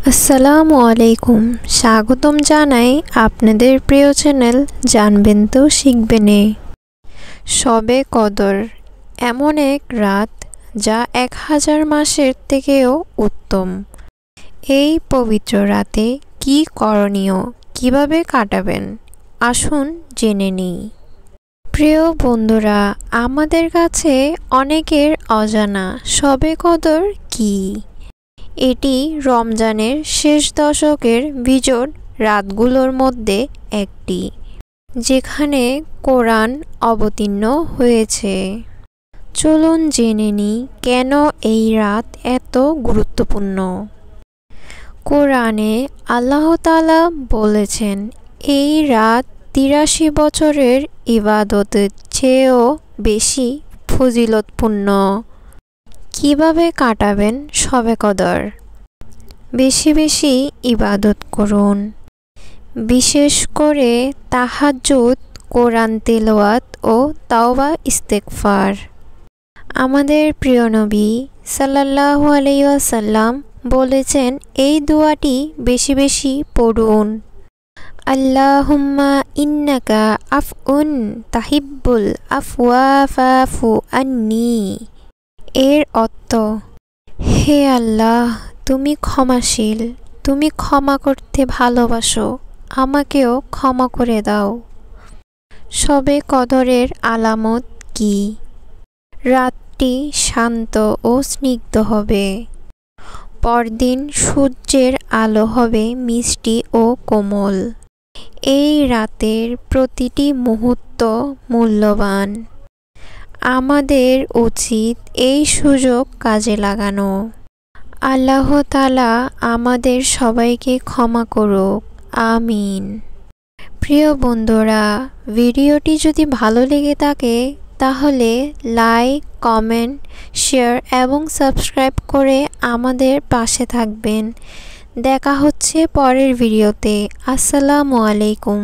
আসসালামু আলাইকুম। স্বাগতম জানাই আপনাদের প্রিয় চ্যানেল জানবেন তো শিখবেনে। শবে কদর এমন এক রাত যা 1000 মাসের থেকেও উত্তম। এই পবিত্র রাতে কি করণীয়, কিভাবে কাটাবেন, আসুন জেনে নিই। প্রিয় বন্ধুরা, আমাদের কাছে অনেকের অজানা শবে কদর কি। এটি রমজানের শেষ দশকের বিজোড় রাতগুলোর মধ্যে একটি, যেখানে কোরআন অবতীর্ণ হয়েছে। চলুন জেনে নিই কেন এই রাত এত গুরুত্বপূর্ণ। কোরআনে আল্লাহ তাআলা বলেছেন, এই রাত 83 বছরের ইবাদতের চেয়েও বেশি ফজিলতপূর্ণ। কিভাবে কাটাবেন শবে কদর? বেশি বেশি ইবাদত করুন, বিশেষ করে তাহাজ্জুদ, কোরআন তেলাওয়াত ও তাওবা ইস্তেগফার। আমাদের প্রিয় নবী সাল্লাল্লাহু আলাইহি ওয়াসাল্লাম বলেছেন, এই দোয়াটি বেশি বেশি পড়ুন। আল্লাহুম্মা ইন্নাকা আফউন তাহিব্বুল আফওয়া ফাফু আন্নি। এর অর্থ, হে আল্লাহ, তুমি ক্ষমাশীল, তুমি ক্ষমা করতে ভালোবাসো, আমাকেও ক্ষমা করে দাও। শবে কদরের আলামত কি? রাতটি শান্ত ও স্নিগ্ধ হবে। পরদিন সূর্যের আলো হবে মিষ্টি ও কোমল। এই রাতের প্রতিটি মুহূর্ত মূল্যবান। আমাদের উচিত এই সুযোগ কাজে লাগানো। আল্লাহ তাআলা আমাদের সবাইকে ক্ষমা করুক, আমিন। প্রিয় বন্ধুরা, ভিডিওটি যদি ভালো লেগে থাকে তাহলে লাইক, কমেন্ট, শেয়ার এবং সাবস্ক্রাইব করে আমাদের পাশে থাকবেন। দেখা হচ্ছে পরের ভিডিওতে। আসসালামু আলাইকুম।